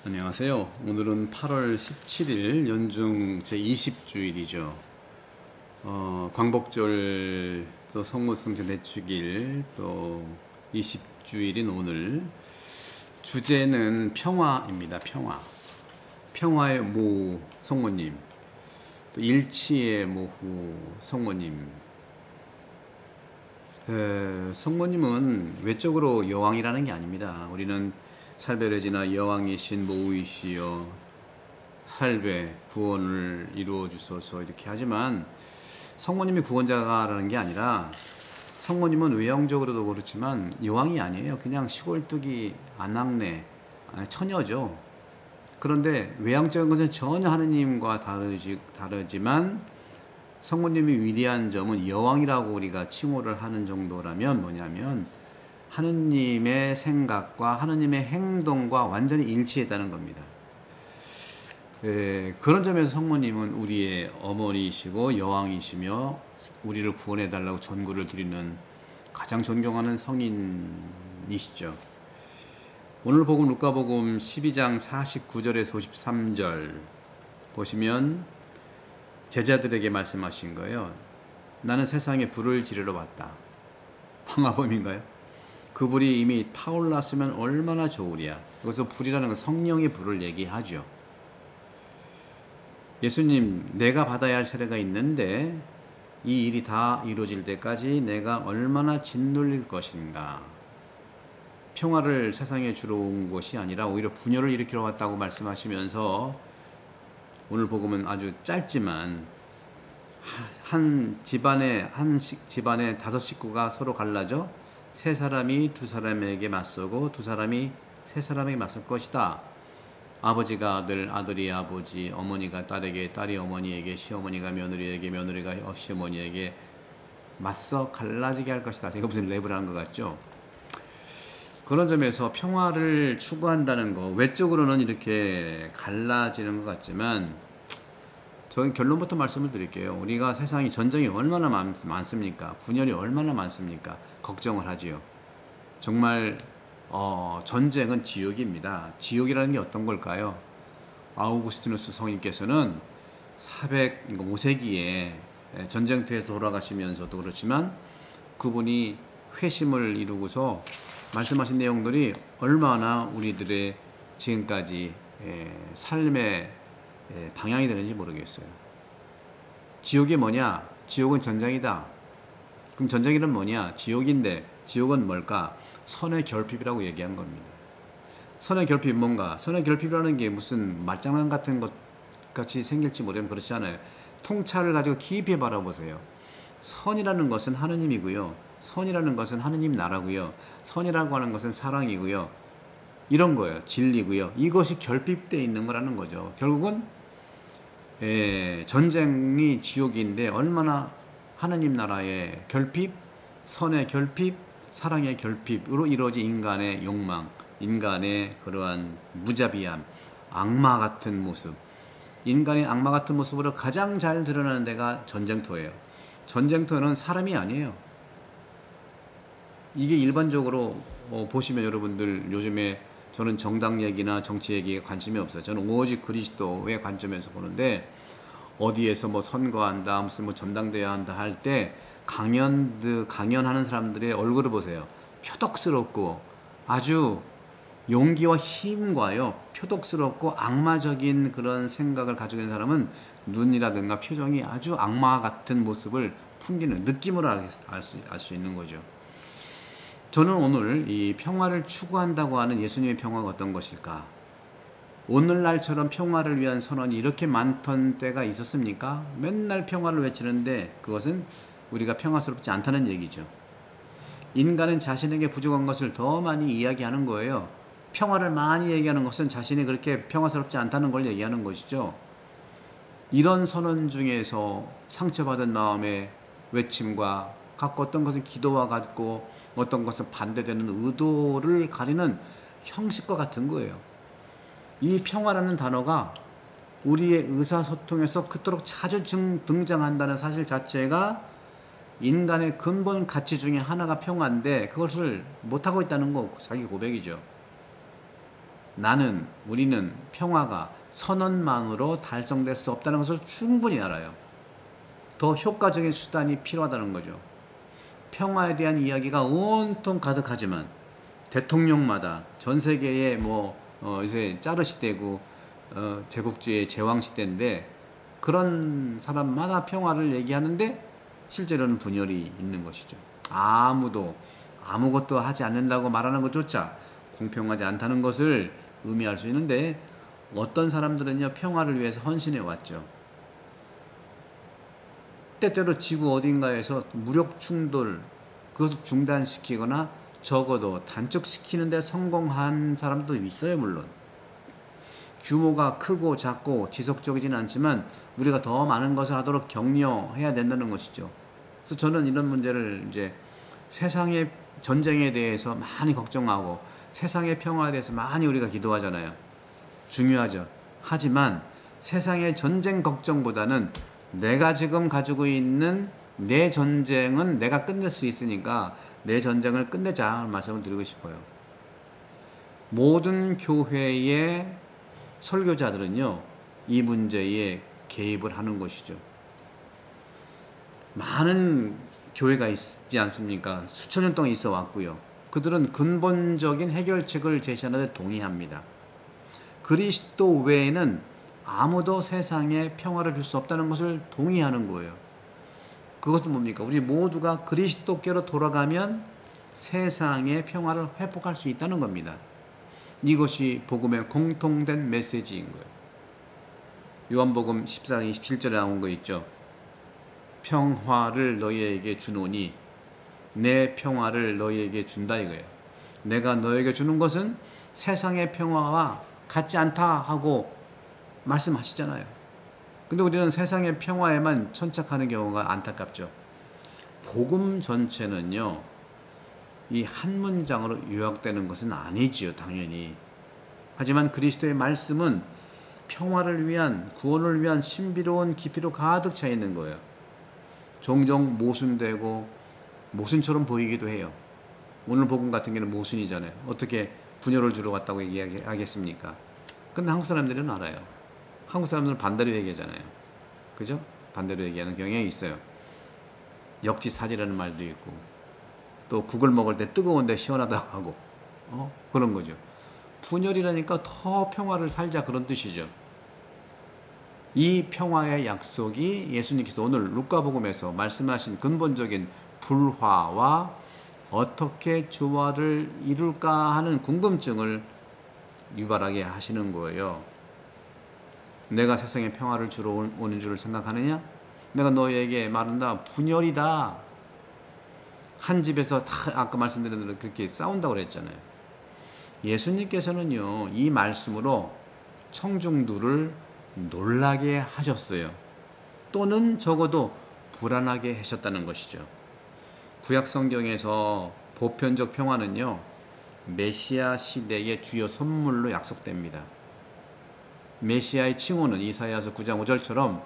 안녕하세요. 오늘은 8월 17일 연중 제20주일이죠. 광복절, 또 성모성제 내축일, 또 20주일인 오늘 주제는 평화입니다. 평화의 모 성모님, 또 일치의 모후 성모님. 성모님은 외적으로 여왕이라는 게 아닙니다. 우리는 살배를 지나 여왕이신 모우이시여 살배 구원을 이루어 주소서 이렇게 하지만, 성모님이 구원자라는 게 아니라 성모님은 외형적으로도 그렇지만 여왕이 아니에요. 그냥 시골뜨기 아낙네 처녀죠. 그런데 외형적인 것은 전혀 하느님과 다르지만 성모님이 위대한 점은 여왕이라고 우리가 칭호를 하는 정도라면 뭐냐면 하느님의 생각과 하느님의 행동과 완전히 일치했다는 겁니다. 그런 점에서 성모님은 우리의 어머니이시고 여왕이시며 우리를 구원해달라고 전구를 드리는 가장 존경하는 성인이시죠. 오늘 복음 루카복음 12장 49절에서 53절 보시면 제자들에게 말씀하신 거예요. 나는 세상에 불을 지르러 왔다. 방화범인가요? 그 불이 이미 타올랐으면 얼마나 좋으랴. 여기서 불이라는 건 성령의 불을 얘기하죠. 예수님, 내가 받아야 할 세례가 있는데 이 일이 다 이루어질 때까지 내가 얼마나 짓눌릴 것인가. 평화를 세상에 주러 온 것이 아니라 오히려 분열을 일으키러 왔다고 말씀하시면서, 오늘 복음은 아주 짧지만 한 집안에 5 식구가 서로 갈라져 세 사람이 두 사람에게 맞서고 두 사람이 세 사람에게 맞설 것이다. 아버지가 아들, 아들이 아버지, 어머니가 딸에게, 딸이 어머니에게, 시어머니가 며느리에게, 며느리가 시어머니에게 맞서 갈라지게 할 것이다. 제가 무슨 랩을 하는 것 같죠? 그런 점에서 평화를 추구한다는 거, 외적으로는 이렇게 갈라지는 것 같지만 저는 결론부터 말씀을 드릴게요. 우리가 세상이 전쟁이 얼마나 많습니까? 분열이 얼마나 많습니까? 걱정을 하지요. 정말 전쟁은 지옥입니다. 지옥이라는 게 어떤 걸까요? 아우구스티누스 성인께서는 405세기에 전쟁터에서 돌아가시면서도 그렇지만 그분이 회심을 이루고서 말씀하신 내용들이 얼마나 우리들의 지금까지 삶의 방향이 되는지 모르겠어요. 지옥이 뭐냐? 지옥은 전쟁이다. 그럼 전쟁이란 뭐냐? 지옥인데 지옥은 뭘까? 선의 결핍이라고 얘기한 겁니다. 선의 결핍이 뭔가? 선의 결핍이라는 게 무슨 말장난 같은 것 같이 생길지 모르면 그렇지 않아요. 통찰을 가지고 깊이 바라보세요. 선이라는 것은 하느님이고요. 선이라는 것은 하느님 나라고요. 선이라고 하는 것은 사랑이고요. 이런 거예요. 진리고요. 이것이 결핍되어 있는 거라는 거죠. 결국은 전쟁이 지옥인데 얼마나 하느님 나라의 결핍, 선의 결핍, 사랑의 결핍으로 이루어진 인간의 욕망, 인간의 그러한 무자비함, 악마 같은 모습. 인간의 악마 같은 모습으로 가장 잘 드러나는 데가 전쟁터예요. 전쟁터는 사람이 아니에요. 이게 일반적으로 보시면 여러분들 요즘에 저는 정당 얘기나 정치 얘기에 관심이 없어요. 저는 오직 그리스도의 관점에서 보는데, 어디에서 뭐 선거한다, 무슨 뭐 전당대회 한다 할 때 강연하는 사람들의 얼굴을 보세요. 표독스럽고 아주 용기와 힘과요, 표독스럽고 악마적인 그런 생각을 가지고 있는 사람은 눈이라든가 표정이 아주 악마 같은 모습을 풍기는 느낌으로 알 수 있는 거죠. 저는 오늘 이 평화를 추구한다고 하는 예수님의 평화가 어떤 것일까? 오늘날처럼 평화를 위한 선언이 이렇게 많던 때가 있었습니까? 맨날 평화를 외치는데 그것은 우리가 평화스럽지 않다는 얘기죠. 인간은 자신에게 부족한 것을 더 많이 이야기하는 거예요. 평화를 많이 얘기하는 것은 자신이 그렇게 평화스럽지 않다는 걸 얘기하는 것이죠. 이런 선언 중에서 상처받은 마음의 외침과 갖고, 어떤 것은 기도와 같고 어떤 것은 반대되는 의도를 가리는 형식과 같은 거예요. 이 평화라는 단어가 우리의 의사소통에서 그토록 자주 등장한다는 사실 자체가 인간의 근본 가치 중에 하나가 평화인데 그것을 못하고 있다는 거 자기 고백이죠. 우리는 평화가 선언만으로 달성될 수 없다는 것을 충분히 알아요. 더 효과적인 수단이 필요하다는 거죠. 평화에 대한 이야기가 온통 가득하지만 대통령마다 전 세계에 요새 짜르 시대고 제국주의 제왕 시대인데 그런 사람마다 평화를 얘기하는데 실제로는 분열이 있는 것이죠. 아무것도 하지 않는다고 말하는 것조차 공평하지 않다는 것을 의미할 수 있는데 어떤 사람들은요 평화를 위해서 헌신해 왔죠. 때때로 지구 어딘가에서 무력 충돌 그것을 중단시키거나 적어도 단축시키는 데 성공한 사람도 있어요. 물론 규모가 크고 작고 지속적이지는 않지만 우리가 더 많은 것을 하도록 격려해야 된다는 것이죠. 그래서 저는 이런 문제를 이제 세상의 전쟁에 대해서 많이 걱정하고 세상의 평화에 대해서 많이 우리가 기도하잖아요. 중요하죠. 하지만 세상의 전쟁 걱정보다는 내가 지금 가지고 있는 내 전쟁은 내가 끝낼 수 있으니까 내 전쟁을 끝내자 말씀을 드리고 싶어요. 모든 교회의 설교자들은요 이 문제에 개입을 하는 것이죠. 많은 교회가 있지 않습니까? 수천 년 동안 있어 왔고요. 그들은 근본적인 해결책을 제시하는 데 동의합니다. 그리스도 외에는 아무도 세상에 평화를 줄 수 없다는 것을 동의하는 거예요. 그것은 뭡니까? 우리 모두가 그리스도께로 돌아가면 세상의 평화를 회복할 수 있다는 겁니다. 이것이 복음의 공통된 메시지인 거예요. 요한복음 14장 27절에 나온 거 있죠. 평화를 너희에게 주노니 내 평화를 너희에게 준다 이거예요. 내가 너에게 주는 것은 세상의 평화와 같지 않다 하고 말씀하시잖아요. 근데 우리는 세상의 평화에만 천착하는 경우가 안타깝죠. 복음 전체는요 이 한 문장으로 요약되는 것은 아니지요. 당연히. 하지만 그리스도의 말씀은 평화를 위한 구원을 위한 신비로운 깊이로 가득 차 있는 거예요. 종종 모순되고 모순처럼 보이기도 해요. 오늘 복음 같은 경우는 모순이잖아요. 어떻게 분열을 주러 왔다고 얘기하겠습니까? 근데 한국 사람들은 알아요. 한국 사람들은 반대로 얘기하잖아요. 그죠? 반대로 얘기하는 경향이 있어요. 역지사지라는 말도 있고 또 국을 먹을 때 뜨거운데 시원하다고 하고 그런 거죠. 분열이라니까 더 평화를 살자 그런 뜻이죠. 이 평화의 약속이 예수님께서 오늘 루카복음에서 말씀하신 근본적인 불화와 어떻게 조화를 이룰까 하는 궁금증을 유발하게 하시는 거예요. 내가 세상에 평화를 주러 오는 줄을 생각하느냐? 내가 너에게 말한다. 분열이다. 한 집에서 다 아까 말씀드린 대로 그렇게 싸운다고 그랬잖아요. 예수님께서는요 이 말씀으로 청중들을 놀라게 하셨어요. 또는 적어도 불안하게 하셨다는 것이죠. 구약 성경에서 보편적 평화는요 메시아 시대의 주요 선물로 약속됩니다. 메시아의 칭호는 이사야서 9장 5절처럼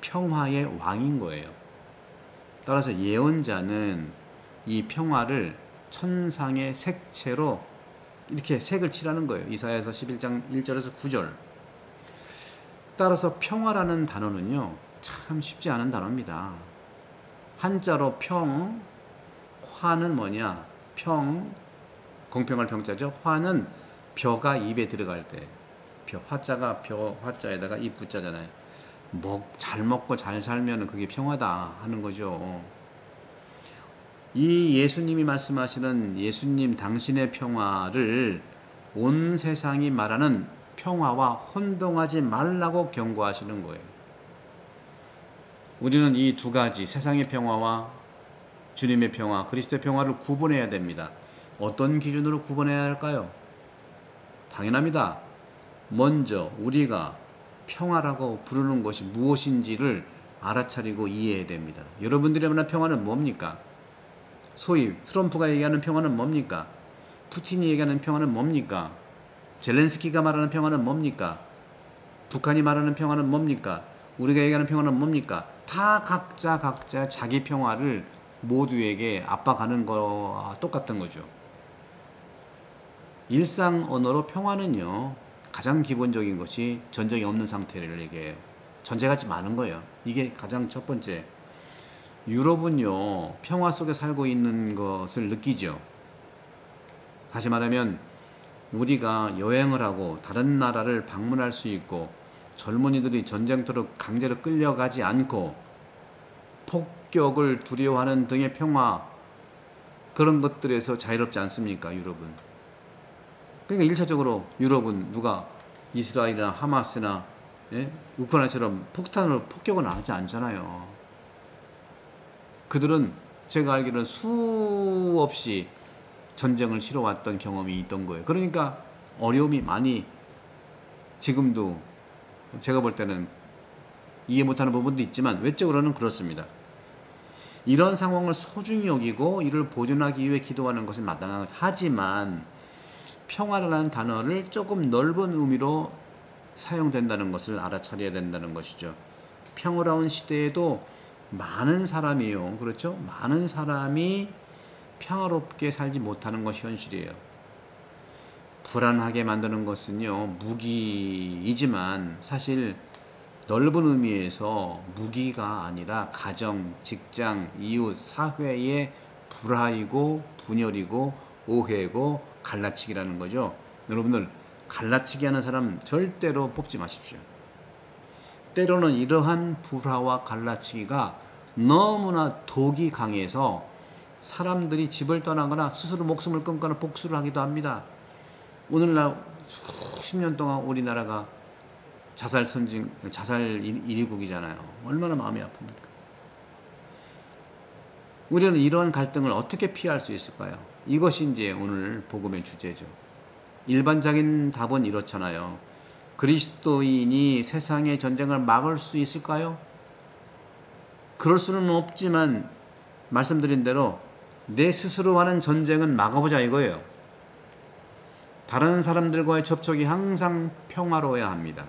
평화의 왕인 거예요. 따라서 예언자는 이 평화를 천상의 색채로 이렇게 색을 칠하는 거예요. 이사야서 11장 1절에서 9절. 따라서 평화라는 단어는요 참 쉽지 않은 단어입니다. 한자로 평, 화는 뭐냐? 공평할 평자죠. 화는 벼가 입에 들어갈 때 화자가 화자에다가 입 붙자잖아요. 잘 먹고 잘 살면 그게 평화다 하는 거죠. 이 예수님이 말씀하시는 예수님 당신의 평화를 온 세상이 말하는 평화와 혼동하지 말라고 경고하시는 거예요. 우리는 이 두 가지 세상의 평화와 주님의 평화, 그리스도의 평화를 구분해야 됩니다. 어떤 기준으로 구분해야 할까요? 당연합니다. 먼저 우리가 평화라고 부르는 것이 무엇인지를 알아차리고 이해해야 됩니다. 여러분들이 말하는 평화는 뭡니까? 소위 트럼프가 얘기하는 평화는 뭡니까? 푸틴이 얘기하는 평화는 뭡니까? 젤렌스키가 말하는 평화는 뭡니까? 북한이 말하는 평화는 뭡니까? 우리가 얘기하는 평화는 뭡니까? 다 각자 자기 평화를 모두에게 압박하는 거와 똑같은 거죠. 일상 언어로 평화는요, 가장 기본적인 것이 전쟁이 없는 상태를 얘기해요. 전쟁이 많은 거예요. 이게 가장 첫 번째. 유럽은요, 평화 속에 살고 있는 것을 느끼죠. 다시 말하면 우리가 여행을 하고 다른 나라를 방문할 수 있고, 젊은이들이 전쟁터로 강제로 끌려가지 않고 폭격을 두려워하는 등의 평화, 그런 것들에서 자유롭지 않습니까, 유럽은? 그러니까 1차적으로 유럽은 누가 이스라엘이나 하마스나, 예? 우크라이나처럼 폭탄으로 폭격을 하지 않잖아요. 그들은 제가 알기로는 수없이 전쟁을 치러왔던 경험이 있던 거예요. 그러니까 어려움이 많이, 지금도 제가 볼 때는 이해 못하는 부분도 있지만 외적으로는 그렇습니다. 이런 상황을 소중히 여기고 이를 보존하기 위해 기도하는 것은 마땅하지만, 하지만 평화라는 단어를 조금 넓은 의미로 사용된다는 것을 알아차려야 된다는 것이죠. 평화로운 시대에도 많은 사람이요, 그렇죠? 많은 사람이 평화롭게 살지 못하는 것이 현실이에요. 불안하게 만드는 것은요, 무기이지만 사실 넓은 의미에서 무기가 아니라 가정, 직장, 이웃, 사회의 불화이고 분열이고 오해고 갈라치기라는 거죠. 여러분들, 갈라치기 하는 사람 절대로 뽑지 마십시오. 때로는 이러한 불화와 갈라치기가 너무나 독이 강해서 사람들이 집을 떠나거나 스스로 목숨을 끊거나 복수를 하기도 합니다. 오늘날 수십 년 동안 우리나라가 자살 1위국이잖아요. 얼마나 마음이 아픕니까? 우리는 이러한 갈등을 어떻게 피할 수 있을까요? 이것이 이제 오늘 복음의 주제죠. 일반적인 답은 이렇잖아요. 그리스도인이 세상의 전쟁을 막을 수 있을까요? 그럴 수는 없지만 말씀드린 대로 내 스스로 하는 전쟁은 막아보자 이거예요. 다른 사람들과의 접촉이 항상 평화로워야 합니다.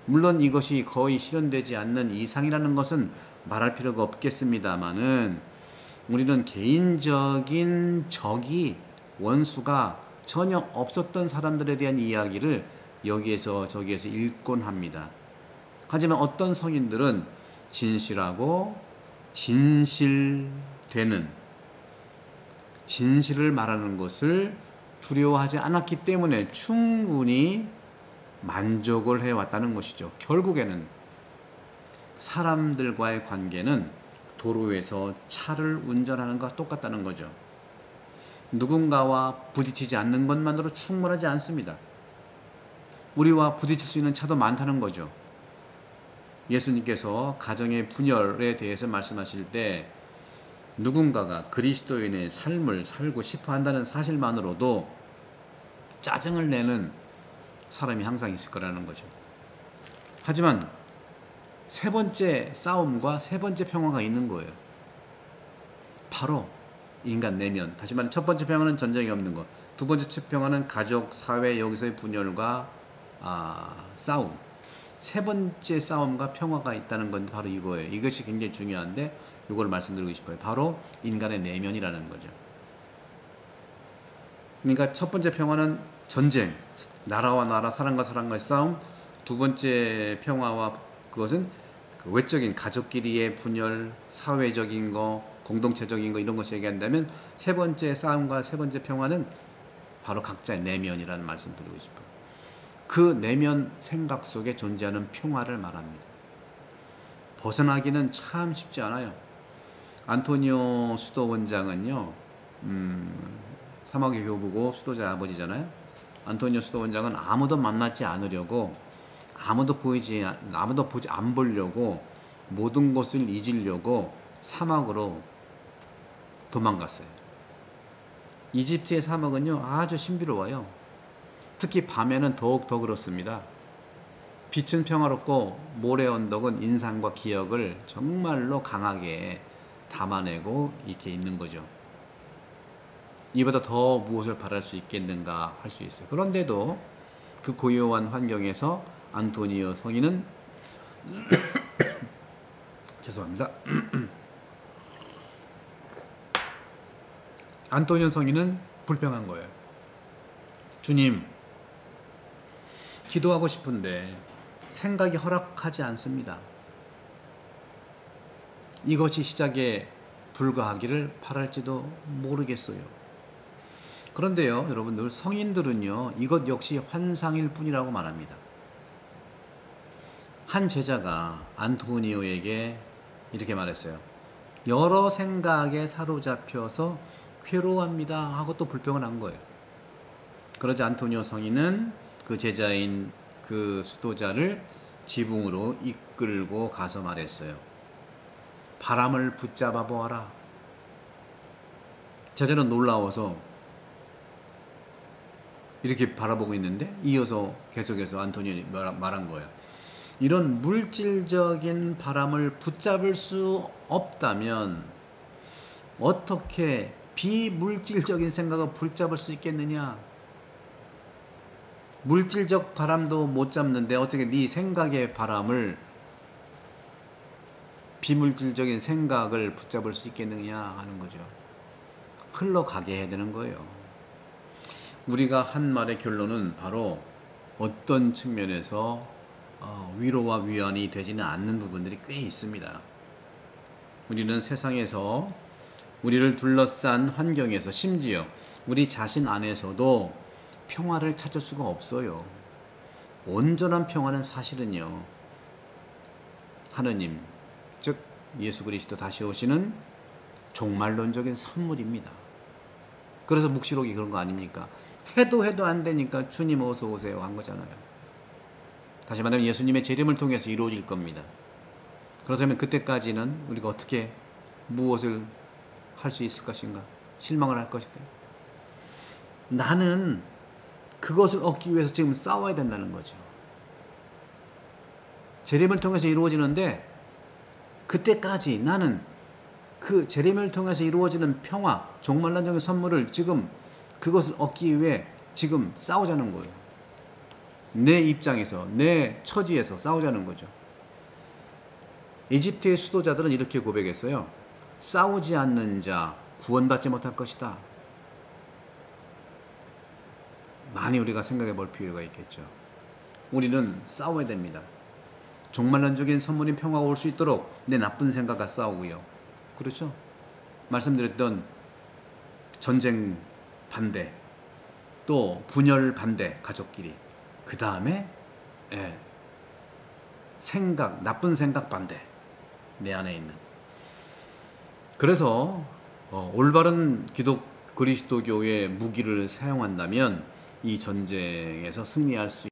물론 이것이 거의 실현되지 않는 이상이라는 것은 말할 필요가 없겠습니다만은, 우리는 개인적인 적이, 원수가 전혀 없었던 사람들에 대한 이야기를 여기에서 저기에서 읽곤 합니다. 하지만 어떤 성인들은 진실하고 진실되는, 진실을 말하는 것을 두려워하지 않았기 때문에 충분히 만족을 해왔다는 것이죠. 결국에는 사람들과의 관계는 도로에서 차를 운전하는 것과 똑같다는 거죠. 누군가와 부딪히지 않는 것만으로 충분하지 않습니다. 우리와 부딪힐 수 있는 차도 많다는 거죠. 예수님께서 가정의 분열에 대해서 말씀하실 때 누군가가 그리스도인의 삶을 살고 싶어 한다는 사실만으로도 짜증을 내는 사람이 항상 있을 거라는 거죠. 하지만 세 번째 싸움과 세 번째 평화가 있는 거예요. 바로 인간 내면. 다시 말해 첫 번째 평화는 전쟁이 없는 것, 두 번째 평화는 가족, 사회, 여기서의 분열과 싸움. 세 번째 싸움과 평화가 있다는 건 바로 이거예요. 이것이 굉장히 중요한데 이걸 말씀드리고 싶어요. 바로 인간의 내면이라는 거죠. 그러니까 첫 번째 평화는 전쟁, 나라와 나라, 사람과 사람과의 싸움. 두 번째 평화와 그것은 그 외적인 가족끼리의 분열, 사회적인 거, 공동체적인 거, 이런 것을 얘기한다면, 세 번째 싸움과 세 번째 평화는 바로 각자의 내면이라는 말씀 드리고 싶어요. 그 내면 생각 속에 존재하는 평화를 말합니다. 벗어나기는 참 쉽지 않아요. 안토니오 수도원장은요, 사막의 교부고 수도자 아버지잖아요. 안토니오 수도원장은 아무도 만나지 않으려고, 아무도 보지 안 보려고, 모든 것을 잊으려고 사막으로 도망갔어요. 이집트의 사막은요 아주 신비로워요. 특히 밤에는 더욱 더 그렇습니다. 빛은 평화롭고 모래 언덕은 인상과 기억을 정말로 강하게 담아내고 이렇게 있는 거죠. 이보다 더 무엇을 바랄 수 있겠는가 할 수 있어요. 그런데도 그 고요한 환경에서 안토니오 성인은 죄송합니다. 안토니오 성인은 불평한 거예요. 주님, 기도하고 싶은데 생각이 허락하지 않습니다. 이것이 시작에 불과하기를 바랄지도 모르겠어요. 그런데요, 여러분들, 성인들은요, 이것 역시 환상일 뿐이라고 말합니다. 한 제자가 안토니오에게 이렇게 말했어요. 여러 생각에 사로잡혀서 괴로워합니다 하고 또 불평을 한 거예요. 그러자 안토니오 성인은 그 제자인 그 수도자를 지붕으로 이끌고 가서 말했어요. 바람을 붙잡아 보아라. 제자는 놀라워서 이렇게 바라보고 있는데 이어서 계속해서 안토니오는 말한 거예요. 이런 물질적인 바람을 붙잡을 수 없다면 어떻게 비물질적인 생각을 붙잡을 수 있겠느냐? 물질적 바람도 못 잡는데 어떻게 네 생각의 바람을, 비물질적인 생각을 붙잡을 수 있겠느냐 하는 거죠. 흘러가게 해야 되는 거예요. 우리가 한 말의 결론은 바로 어떤 측면에서 위로와 위안이 되지는 않는 부분들이 꽤 있습니다. 우리는 세상에서, 우리를 둘러싼 환경에서, 심지어 우리 자신 안에서도 평화를 찾을 수가 없어요. 온전한 평화는 사실은요, 하느님, 즉 예수 그리스도 다시 오시는 종말론적인 선물입니다. 그래서 묵시록이 그런 거 아닙니까? 해도 안 되니까 주님 어서 오세요 한 거잖아요. 다시 말하면 예수님의 재림을 통해서 이루어질 겁니다. 그렇다면 그때까지는 우리가 어떻게, 무엇을 할 수 있을 것인가? 실망을 할 것인가? 나는 그것을 얻기 위해서 지금 싸워야 된다는 거죠. 재림을 통해서 이루어지는데 그때까지 나는 그 재림을 통해서 이루어지는 평화, 종말론적인 선물을 지금 그것을 얻기 위해 지금 싸우자는 거예요. 내 입장에서, 내 처지에서 싸우자는 거죠. 이집트의 수도자들은 이렇게 고백했어요. 싸우지 않는 자 구원받지 못할 것이다. 많이 우리가 생각해 볼 필요가 있겠죠. 우리는 싸워야 됩니다. 종말론적인 선물인 평화가 올 수 있도록 내 나쁜 생각과 싸우고요. 그렇죠? 말씀드렸던 전쟁 반대, 또 분열 반대, 가족끼리. 그 다음에 생각, 나쁜 생각 반대, 내 안에 있는. 그래서 올바른 그리스도교의 무기를 사용한다면 이 전쟁에서 승리할 수